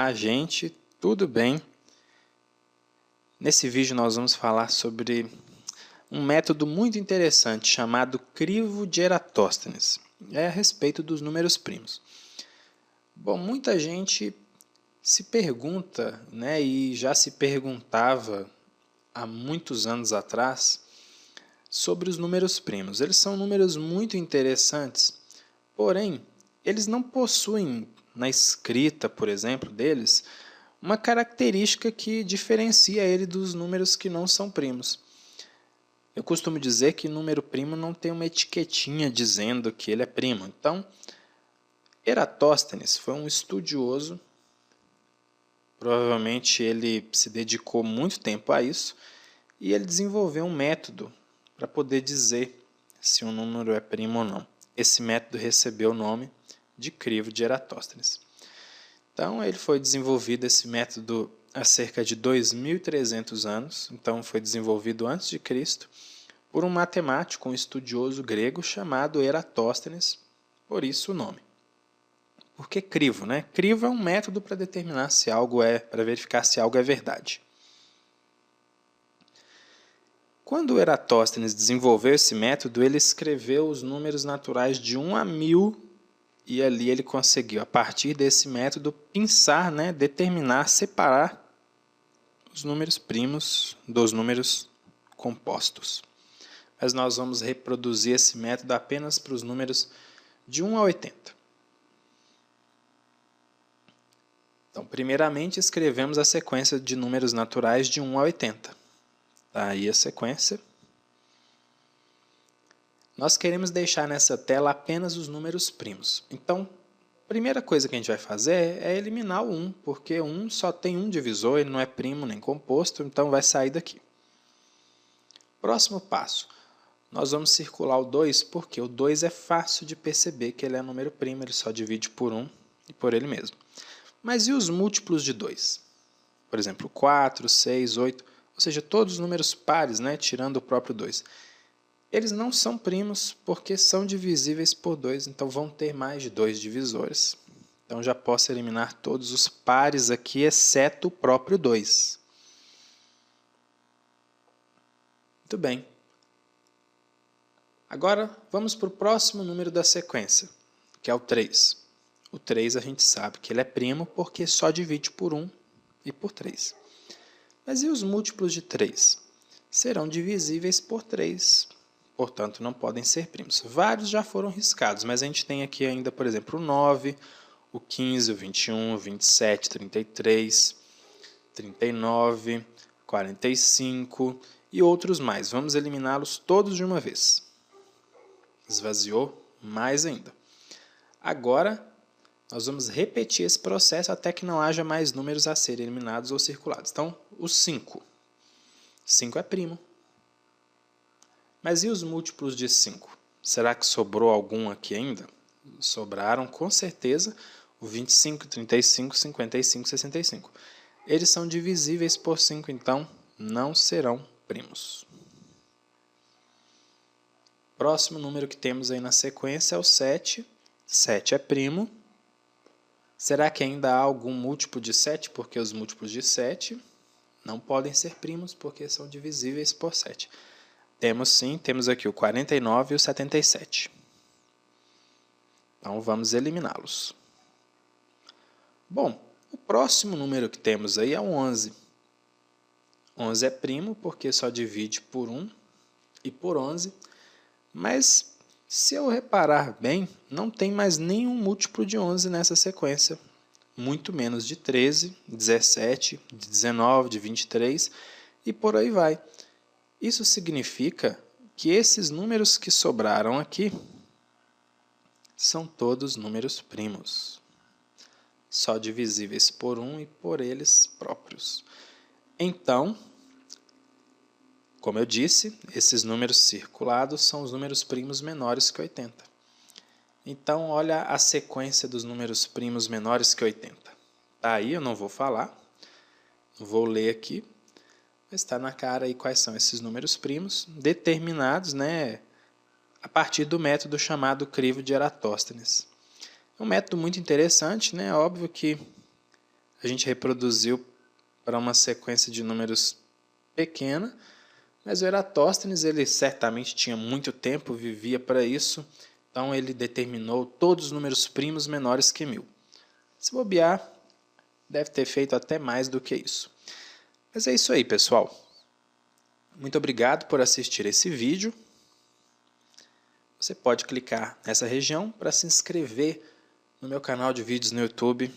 Olá, gente, tudo bem? Nesse vídeo nós vamos falar sobre um método muito interessante chamado crivo de Eratóstenes. É a respeito dos números primos. Bom, muita gente se pergunta, né, e já se perguntava há muitos anos atrás sobre os números primos. Eles são números muito interessantes, porém, eles não possuem na escrita, por exemplo, deles, uma característica que diferencia ele dos números que não são primos. Eu costumo dizer que número primo não tem uma etiquetinha dizendo que ele é primo. Então, Eratóstenes foi um estudioso, provavelmente ele se dedicou muito tempo a isso, e ele desenvolveu um método para poder dizer se um número é primo ou não. Esse método recebeu o nome de crivo de Eratóstenes. Então, ele foi desenvolvido, esse método, há cerca de 2.300 anos. Então, foi desenvolvido antes de Cristo por um matemático, um estudioso grego chamado Eratóstenes, por isso o nome. Por que crivo, né? Crivo é um método para determinar se algo para verificar se algo é verdade. Quando Eratóstenes desenvolveu esse método, ele escreveu os números naturais de 1 a 1000 e ali ele conseguiu, a partir desse método, pensar, né, determinar, separar os números primos dos números compostos. Mas nós vamos reproduzir esse método apenas para os números de 1 a 80. Então, primeiramente, escrevemos a sequência de números naturais de 1 a 80. Tá aí a sequência. Nós queremos deixar nessa tela apenas os números primos. Então, a primeira coisa que a gente vai fazer é eliminar o 1, porque 1 só tem um divisor, ele não é primo nem composto, então vai sair daqui. Próximo passo, nós vamos circular o 2, porque o 2 é fácil de perceber que ele é número primo, ele só divide por 1 e por ele mesmo. Mas e os múltiplos de 2? Por exemplo, 4, 6, 8, ou seja, todos os números pares, né, tirando o próprio 2. Eles não são primos porque são divisíveis por 2, então vão ter mais de 2 divisores. Então já posso eliminar todos os pares aqui, exceto o próprio 2. Muito bem. Agora vamos para o próximo número da sequência, que é o 3. O 3 a gente sabe que ele é primo porque só divide por 1 e por 3. Mas e os múltiplos de 3? Serão divisíveis por 3. Portanto, não podem ser primos. Vários já foram riscados, mas a gente tem aqui ainda, por exemplo, o 9, o 15, o 21, o 27, 33, 39, 45 e outros mais. Vamos eliminá-los todos de uma vez. Esvaziou mais ainda. Agora, nós vamos repetir esse processo até que não haja mais números a serem eliminados ou circulados. Então, o 5. 5 é primo. Mas e os múltiplos de 5? Será que sobrou algum aqui ainda? Sobraram, com certeza, o 25, 35, 55, 65. Eles são divisíveis por 5, então não serão primos. Próximo número que temos aí na sequência é o 7. 7 é primo. Será que ainda há algum múltiplo de 7? Porque os múltiplos de 7 não podem ser primos porque são divisíveis por 7. Temos sim, temos aqui o 49 e o 77. Então, vamos eliminá-los. Bom, o próximo número que temos aí é o 11. 11 é primo porque só divide por 1 e por 11. Mas, se eu reparar bem, não tem mais nenhum múltiplo de 11 nessa sequência. Muito menos de 13, 17, de 19, de 23 e por aí vai. Isso significa que esses números que sobraram aqui são todos números primos, só divisíveis por 1 e por eles próprios. Então, como eu disse, esses números circulados são os números primos menores que 80. Então, olha a sequência dos números primos menores que 80. Tá aí, eu não vou falar, vou ler aqui. Está na cara aí quais são esses números primos, determinados, né, a partir do método chamado crivo de Eratóstenes. É um método muito interessante, né? Óbvio que a gente reproduziu para uma sequência de números pequena, mas o Eratóstenes ele certamente tinha muito tempo, vivia para isso, então ele determinou todos os números primos menores que 1000. Se bobear, deve ter feito até mais do que isso. Mas é isso aí, pessoal. Muito obrigado por assistir esse vídeo. Você pode clicar nessa região para se inscrever no meu canal de vídeos no YouTube.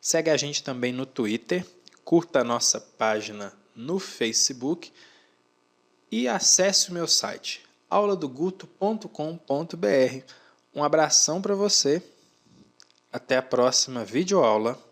Segue a gente também no Twitter, curta a nossa página no Facebook e acesse o meu site auladoguto.com.br. Um abração para você. Até a próxima videoaula.